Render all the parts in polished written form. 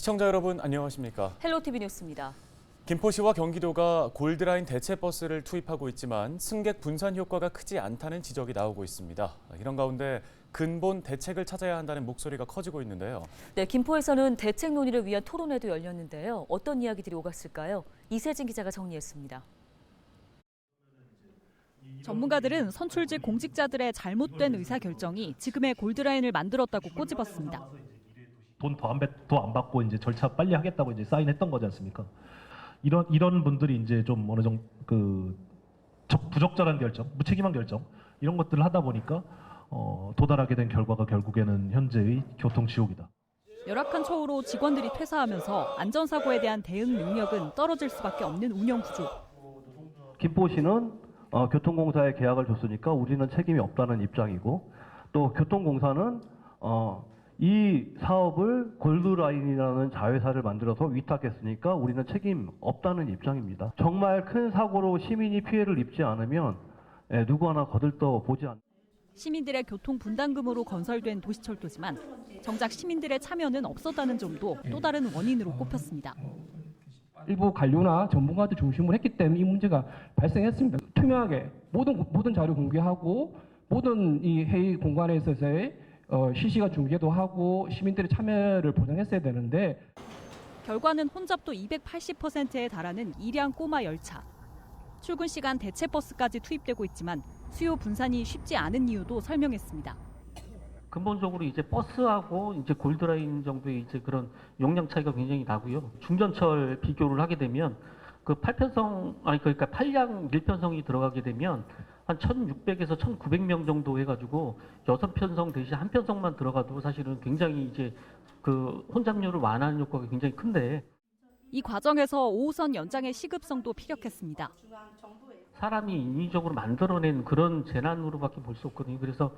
시청자 여러분 안녕하십니까? 헬로티비 뉴스입니다. 김포시와 경기도가 골드라인 대체버스를 투입하고 있지만 승객 분산 효과가 크지 않다는 지적이 나오고 있습니다. 이런 가운데 근본 대책을 찾아야 한다는 목소리가 커지고 있는데요. 네, 김포에서는 대책 논의를 위한 토론회도 열렸는데요. 어떤 이야기들이 오갔을까요? 이세진 기자가 정리했습니다. 전문가들은 선출직 공직자들의 잘못된 의사결정이 지금의 골드라인을 만들었다고 꼬집었습니다. 돈 더 안 받고 이제 절차 빨리 하겠다고 이제 사인했던 거지 않습니까? 이런 분들이 이제 좀 어느 정도 부적절한 결정, 무책임한 결정 이런 것들을 하다 보니까 도달하게 된 결과가 결국에는 현재의 교통 지옥이다. 열악한 처우로 직원들이 퇴사하면서 안전사고에 대한 대응 능력은 떨어질 수밖에 없는 운영 구조. 김포시는 교통공사에 계약을 줬으니까 우리는 책임이 없다는 입장이고, 또 교통공사는 이 사업을 골드라인이라는 자회사를 만들어서 위탁했으니까 우리는 책임 없다는 입장입니다. 정말 큰 사고로 시민이 피해를 입지 않으면 누구 하나 거들떠 보지 않습니다. 시민들의 교통 분담금으로 건설된 도시철도지만 정작 시민들의 참여는 없었다는 점도 또 다른 원인으로 꼽혔습니다. 일부 관료나 전문가들 중심으로 했기 때문에 이 문제가 발생했습니다. 투명하게 모든 자료 공개하고 모든 이 회의 공간에 있어서의 실시간 중계도 하고 시민들의 참여를 보장했어야 되는데 결과는 혼잡도 280%에 달하는 일양 꼬마 열차. 출근 시간 대체버스까지 투입되고 있지만 수요 분산이 쉽지 않은 이유도 설명했습니다. 근본적으로 이제 버스하고 이제 골드라인 정도의 이제 그런 용량 차이가 굉장히 나고요. 중전철 비교를 하게 되면 그 8편성 그러니까 8량 1편성이 들어가게 되면 한 1,600에서 1,900명 정도 해가지고 6편성 대신 1편성만 들어가도 사실은 굉장히 이제 그 혼잡률을 완화하는 효과가 굉장히 큰데 이 과정에서 5호선 연장의 시급성도 피력했습니다. 사람이 인위적으로 만들어낸 그런 재난으로밖에 볼 수 없거든요. 그래서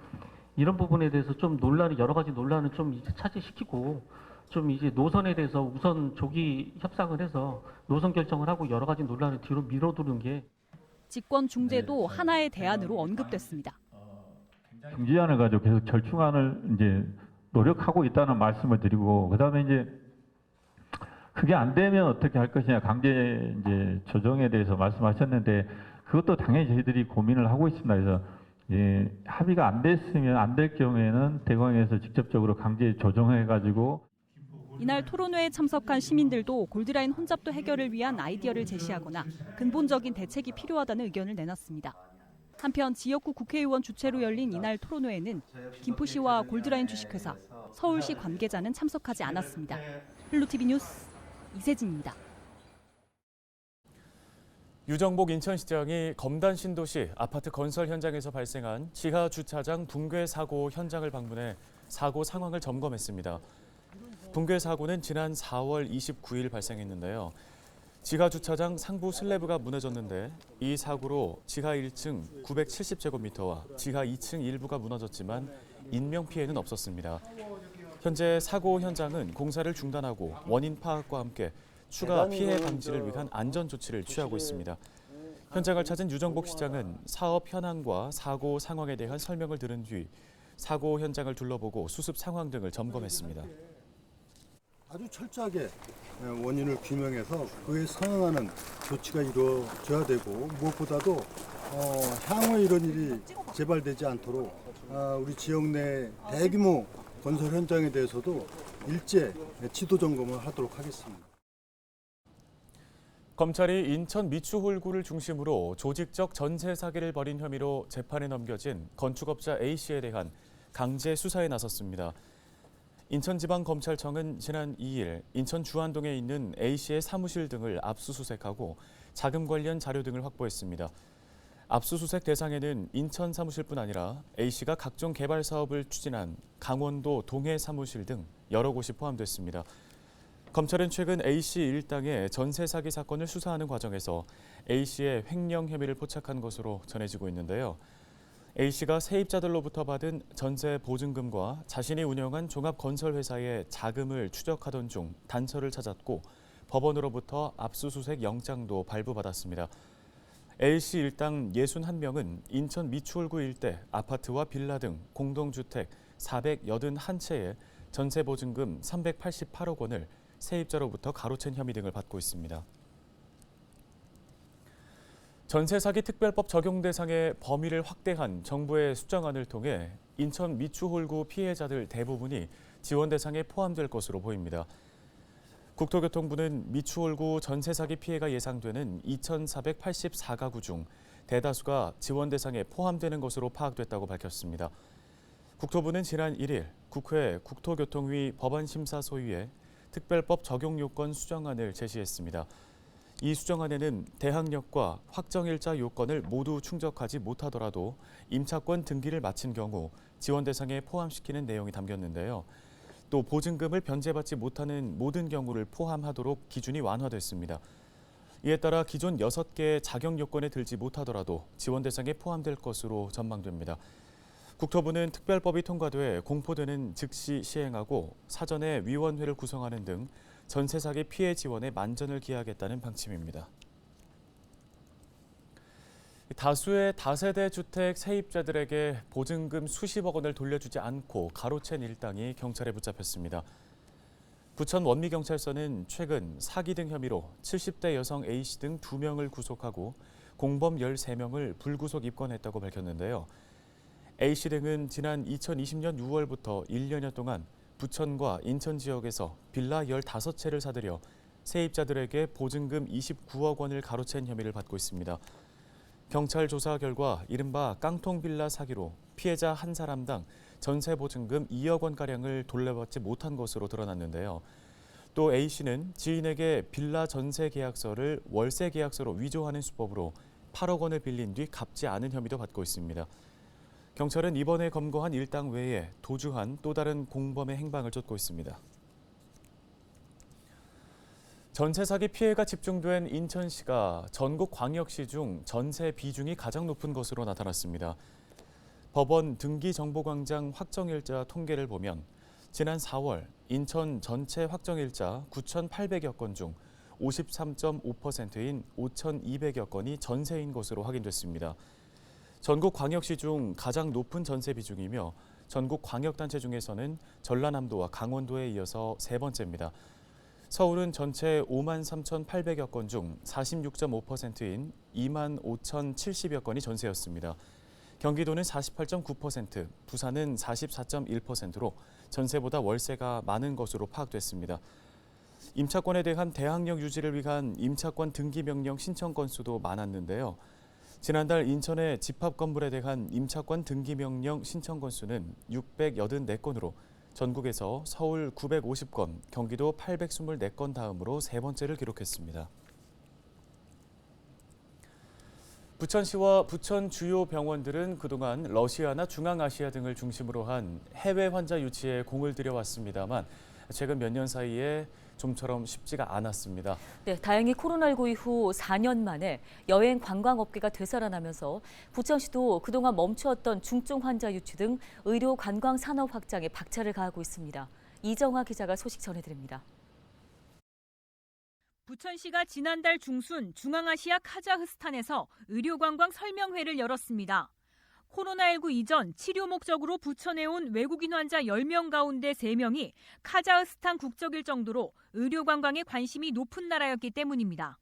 이런 부분에 대해서 좀 여러 가지 논란을 좀 이제 차지시키고 좀 이제 노선에 대해서 우선 조기 협상을 해서 노선 결정을 하고 여러 가지 논란을 뒤로 밀어두는 게 직권 중재도 하나의 대안으로 언급됐습니다. 중재안을 가지고 계속 절충안을 이제 노력하고 있다는 말씀을 드리고, 그다음에 이제 그게 안 되면 어떻게 할 것이냐, 강제 이제 조정에 대해서 말씀하셨는데 그것도 당연히 저희들이 고민을 하고 있습니다. 그래서 합의가 안 됐으면 안 될 경우에는 대공에서 직접적으로 강제 조정해가지고. 이날 토론회에 참석한 시민들도 골드라인 혼잡도 해결을 위한 아이디어를 제시하거나 근본적인 대책이 필요하다는 의견을 내놨습니다. 한편 지역구 국회의원 주최로 열린 이날 토론회에는 김포시와 골드라인 주식회사, 서울시 관계자는 참석하지 않았습니다. 헬로티비 뉴스 이세진입니다. 유정복 인천시장이 검단 신도시 아파트 건설 현장에서 발생한 지하 주차장 붕괴 사고 현장을 방문해 사고 상황을 점검했습니다. 붕괴 사고는 지난 4월 29일 발생했는데요. 지하 주차장 상부 슬래브가 무너졌는데 이 사고로 지하 1층 970제곱미터와 지하 2층 일부가 무너졌지만 인명 피해는 없었습니다. 현재 사고 현장은 공사를 중단하고 원인 파악과 함께 추가 피해 방지를 위한 안전 조치를 취하고 있습니다. 현장을 찾은 유정복 시장은 사업 현황과 사고 상황에 대한 설명을 들은 뒤 사고 현장을 둘러보고 수습 상황 등을 점검했습니다. 아주 철저하게 원인을 규명해서 그에 상응하는 조치가 이루어져야 되고, 무엇보다도 향후에 이런 일이 재발되지 않도록 우리 지역 내 대규모 건설 현장에 대해서도 일제 지도 점검을 하도록 하겠습니다. 검찰이 인천 미추홀구를 중심으로 조직적 전세 사기를 벌인 혐의로 재판에 넘겨진 건축업자 A씨에 대한 강제 수사에 나섰습니다. 인천지방검찰청은 지난 2일 인천 주안동에 있는 A씨의 사무실 등을 압수수색하고 자금 관련 자료 등을 확보했습니다. 압수수색 대상에는 인천 사무실뿐 아니라 A씨가 각종 개발 사업을 추진한 강원도 동해 사무실 등 여러 곳이 포함됐습니다. 검찰은 최근 A씨 일당의 전세 사기 사건을 수사하는 과정에서 A씨의 횡령 혐의를 포착한 것으로 전해지고 있는데요. A씨가 세입자들로부터 받은 전세 보증금과 자신이 운영한 종합건설회사의 자금을 추적하던 중 단서를 찾았고 법원으로부터 압수수색 영장도 발부받았습니다. A씨 일당 61명은 인천 미추홀구 일대 아파트와 빌라 등 공동주택 481채에 전세 보증금 388억 원을 세입자로부터 가로챈 혐의 등을 받고 있습니다. 전세 사기 특별법 적용 대상의 범위를 확대한 정부의 수정안을 통해 인천 미추홀구 피해자들 대부분이 지원 대상에 포함될 것으로 보입니다. 국토교통부는 미추홀구 전세 사기 피해가 예상되는 2,484가구 중 대다수가 지원 대상에 포함되는 것으로 파악됐다고 밝혔습니다. 국토부는 지난 1일 국회 국토교통위 법안심사소위에 특별법 적용 요건 수정안을 제시했습니다. 이 수정안에는 대항력과 확정일자 요건을 모두 충족하지 못하더라도 임차권 등기를 마친 경우 지원 대상에 포함시키는 내용이 담겼는데요. 또 보증금을 변제받지 못하는 모든 경우를 포함하도록 기준이 완화됐습니다. 이에 따라 기존 6개의 자격 요건에 들지 못하더라도 지원 대상에 포함될 것으로 전망됩니다. 국토부는 특별법이 통과돼 공포되는 즉시 시행하고 사전에 위원회를 구성하는 등 전세 사기 피해 지원에 만전을 기하겠다는 방침입니다. 다수의 다세대 주택 세입자들에게 보증금 수십억 원을 돌려주지 않고 가로챈 일당이 경찰에 붙잡혔습니다. 부천 원미경찰서는 최근 사기 등 혐의로 70대 여성 A씨 등 2명을 구속하고 공범 13명을 불구속 입건했다고 밝혔는데요. A씨 등은 지난 2020년 6월부터 1년여 동안 부천과 인천 지역에서 빌라 15채를 사들여 세입자들에게 보증금 29억 원을 가로챈 혐의를 받고 있습니다. 경찰 조사 결과 이른바 깡통 빌라 사기로 피해자 한 사람당 전세 보증금 2억 원가량을 돌려받지 못한 것으로 드러났는데요. 또 A씨는 지인에게 빌라 전세 계약서를 월세 계약서로 위조하는 수법으로 8억 원을 빌린 뒤 갚지 않은 혐의도 받고 있습니다. 경찰은 이번에 검거한 일당 외에 도주한 또 다른 공범의 행방을 쫓고 있습니다. 전세 사기 피해가 집중된 인천시가 전국 광역시 중 전세 비중이 가장 높은 것으로 나타났습니다. 법원 등기정보광장 확정일자 통계를 보면 지난 4월 인천 전체 확정일자 9,800여 건 중 53.5%인 5,200여 건이 전세인 것으로 확인됐습니다. 전국 광역시 중 가장 높은 전세 비중이며 전국 광역단체 중에서는 전라남도와 강원도에 이어서 세 번째입니다. 서울은 전체 53,800여 건 중 46.5%인 25,070여 건이 전세였습니다. 경기도는 48.9%, 부산은 44.1%로 전세보다 월세가 많은 것으로 파악됐습니다. 임차권에 대한 대항력 유지를 위한 임차권 등기 명령 신청 건수도 많았는데요. 지난달 인천의 집합 건물에 대한 임차권 등기 명령 신청 건수는 684건으로 전국에서 서울 950건, 경기도 824건 다음으로 세 번째를 기록했습니다. 부천시와 부천 주요 병원들은 그동안 러시아나 중앙아시아 등을 중심으로 한 해외 환자 유치에 공을 들여왔습니다만 최근 몇 년 사이에 좀처럼 쉽지가 않았습니다. 네, 다행히 코로나19 이후 4년 만에 여행 관광업계가 되살아나면서 부천시도 그동안 멈추었던 중증 환자 유치 등 의료 관광 산업 확장에 박차를 가하고 있습니다. 이정화 기자가 소식 전해드립니다. 부천시가 지난달 중순 중앙아시아 카자흐스탄에서 의료관광 설명회를 열었습니다. 코로나19 이전 치료 목적으로 부천에 온 외국인 환자 10명 가운데 3명이 카자흐스탄 국적일 정도로 의료관광에 관심이 높은 나라였기 때문입니다.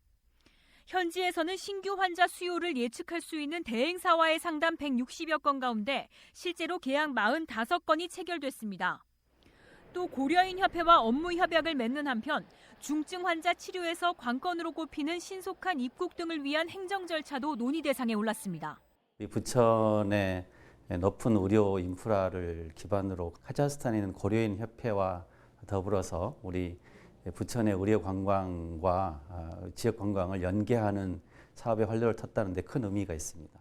현지에서는 신규 환자 수요를 예측할 수 있는 대행사와의 상담 160여 건 가운데 실제로 계약 45건이 체결됐습니다. 또 고려인 협회와 업무 협약을 맺는 한편 중증 환자 치료에서 관건으로 꼽히는 신속한 입국 등을 위한 행정 절차도 논의 대상에 올랐습니다. 부천의 높은 의료 인프라를 기반으로 카자흐스탄에 있는 고려인 협회와 더불어서 우리 부천의 의료 관광과 지역 관광을 연계하는 사업에 활로를 텄다는 데 큰 의미가 있습니다.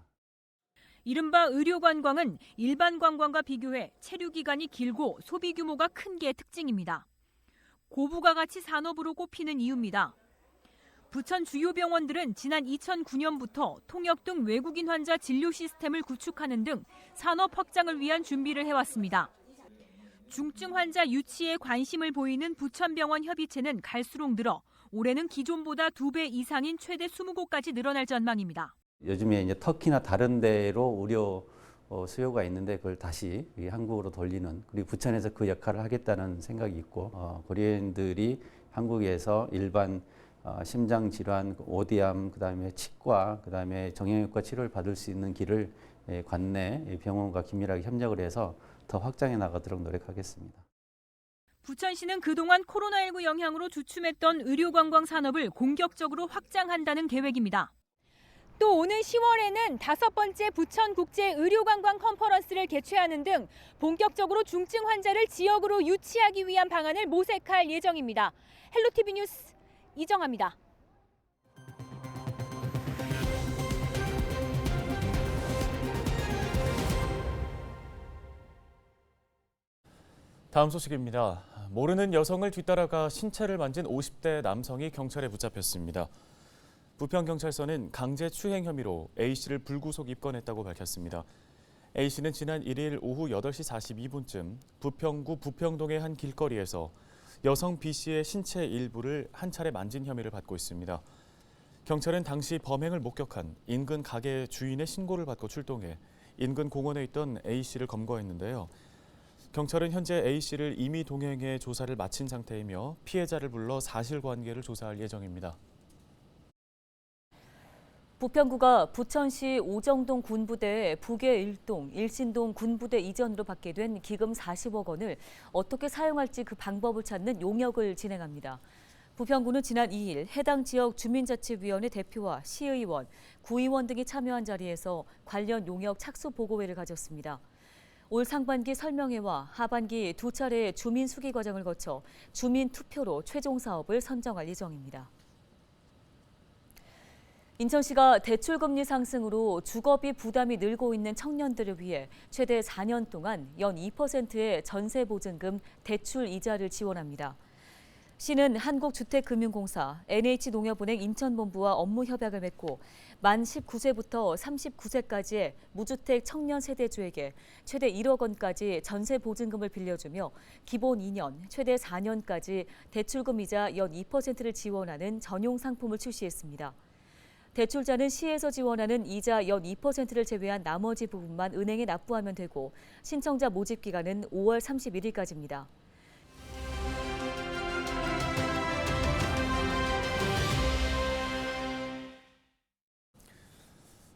이른바 의료 관광은 일반 관광과 비교해 체류 기간이 길고 소비 규모가 큰 게 특징입니다. 고부가 가치 산업으로 꼽히는 이유입니다. 부천 주요 병원들은 지난 2009년부터 통역 등 외국인 환자 진료 시스템을 구축하는 등 산업 확장을 위한 준비를 해왔습니다. 중증 환자 유치에 관심을 보이는 부천병원 협의체는 갈수록 늘어 올해는 기존보다 2배 이상인 최대 20곳까지 늘어날 전망입니다. 요즘에 이제 터키나 다른 데로 의료 수요가 있는데 그걸 다시 한국으로 돌리는, 그리고 부천에서 그 역할을 하겠다는 생각이 있고 고려인들이 한국에서 일반 심장 질환, 오디암, 그다음에 치과, 그다음에 정형외과 치료를 받을 수 있는 길을 관내 병원과 긴밀하게 협력을 해서 더 확장해 나가도록 노력하겠습니다. 부천시는 그동안 코로나19 영향으로 주춤했던 의료관광 산업을 공격적으로 확장한다는 계획입니다. 또 오는 10월에는 5번째 부천국제의료관광 컨퍼런스를 개최하는 등 본격적으로 중증 환자를 지역으로 유치하기 위한 방안을 모색할 예정입니다. 헬로티비 뉴스 이정아입니다. 다음 소식입니다. 모르는 여성을 뒤따라가 신체를 만진 50대 남성이 경찰에 붙잡혔습니다. 부평경찰서는 강제추행 혐의로 A씨를 불구속 입건했다고 밝혔습니다. A씨는 지난 1일 오후 8시 42분쯤 부평구 부평동의 한 길거리에서 여성 B씨의 신체 일부를 한 차례 만진 혐의를 받고 있습니다. 경찰은 당시 범행을 목격한 인근 가게 주인의 신고를 받고 출동해 인근 공원에 있던 A씨를 검거했는데요. 경찰은 현재 A씨를 임의 동행해 조사를 마친 상태이며 피해자를 불러 사실관계를 조사할 예정입니다. 부평구가 부천시 오정동 군부대 북의 일동, 일신동 군부대 이전으로 받게 된 기금 40억 원을 어떻게 사용할지 그 방법을 찾는 용역을 진행합니다. 부평구는 지난 2일 해당 지역 주민자치위원회 대표와 시의원, 구의원 등이 참여한 자리에서 관련 용역 착수 보고회를 가졌습니다. 올 상반기 설명회와 하반기 두 차례의 주민 수기 과정을 거쳐 주민 투표로 최종 사업을 선정할 예정입니다. 인천시가 대출금리 상승으로 주거비 부담이 늘고 있는 청년들을 위해 최대 4년 동안 연 2%의 전세보증금 대출 이자를 지원합니다. 시는 한국주택금융공사, NH농협은행 인천본부와 업무 협약을 맺고 만 19세부터 39세까지의 무주택 청년 세대주에게 최대 1억 원까지 전세보증금을 빌려주며 기본 2년, 최대 4년까지 대출금 이자 연 2%를 지원하는 전용 상품을 출시했습니다. 대출자는 시에서 지원하는 이자 연 2%를 제외한 나머지 부분만 은행에 납부하면 되고 신청자 모집 기간은 5월 31일까지입니다.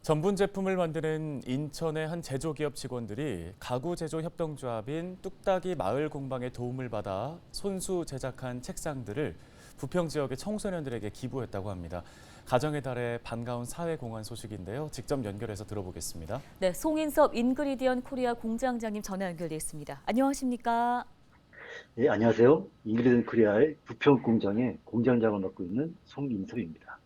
전분 제품을 만드는 인천의 한 제조기업 직원들이 가구 제조 협동조합인 뚝딱이 마을 공방의 도움을 받아 손수 제작한 책상들을 부평 지역의 청소년들에게 기부했다고 합니다. 가정의 달에 반가운 사회공헌 소식인데요. 직접 연결해서 들어보겠습니다. 네, 송인섭 인그리디언 코리아 공장장님 전화 연결돼 있습니다. 안녕하십니까? 네, 안녕하세요. 인그리디언 코리아의 부평 공장의 공장장을 맡고 있는 송인섭입니다.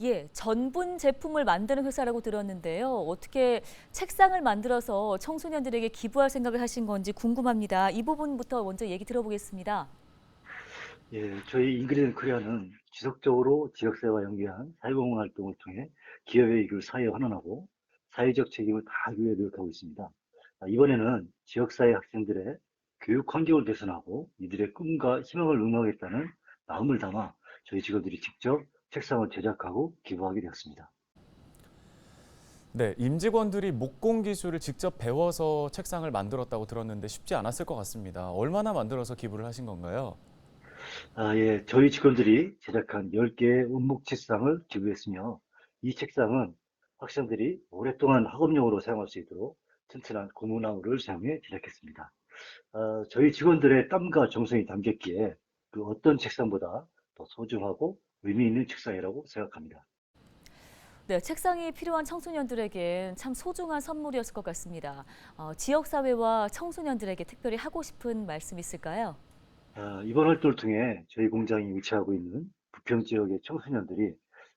예, 전분 제품을 만드는 회사라고 들었는데요. 어떻게 책상을 만들어서 청소년들에게 기부할 생각을 하신 건지 궁금합니다. 이 부분부터 먼저 얘기 들어보겠습니다. 예, 저희 인그리디언 코리아는 지속적으로 지역사회와 연계한 사회공헌 활동을 통해 기업의 이익을 사회에 환원하고 사회적 책임을 다하기 위해 노력하고 있습니다. 이번에는 지역사회 학생들의 교육 환경을 개선하고 이들의 꿈과 희망을 응원하겠다는 마음을 담아 저희 직원들이 직접 책상을 제작하고 기부하게 되었습니다. 네, 임직원들이 목공 기술을 직접 배워서 책상을 만들었다고 들었는데 쉽지 않았을 것 같습니다. 얼마나 만들어서 기부를 하신 건가요? 예, 저희 직원들이 제작한 10개의 원목 책상을 기부했으며 이 책상은 학생들이 오랫동안 학업용으로 사용할 수 있도록 튼튼한 고무나무를 사용해 제작했습니다. 저희 직원들의 땀과 정성이 담겼기에 그 어떤 책상보다 더 소중하고 의미 있는 책상이라고 생각합니다. 네, 책상이 필요한 청소년들에겐 참 소중한 선물이었을 것 같습니다. 지역사회와 청소년들에게 특별히 하고 싶은 말씀 있을까요? 이번 활동을 통해 저희 공장이 위치하고 있는 부평 지역의 청소년들이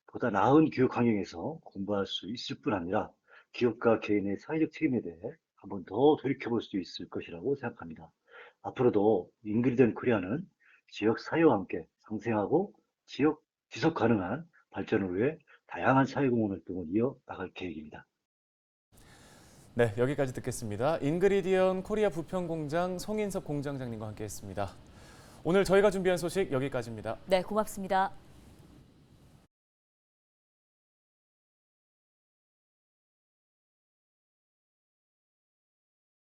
보다 나은 교육 환경에서 공부할 수 있을 뿐 아니라 기업과 개인의 사회적 책임에 대해 한 번 더 돌이켜볼 수 있을 것이라고 생각합니다. 앞으로도 인그리디언 코리아는 지역 사회와 함께 상생하고 지속 가능한 발전을 위해 다양한 사회공헌 활동을 이어나갈 계획입니다. 네, 여기까지 듣겠습니다. 인그리디언 코리아 부평 공장 송인섭 공장장님과 함께했습니다. 오늘 저희가 준비한 소식 여기까지입니다. 네, 고맙습니다.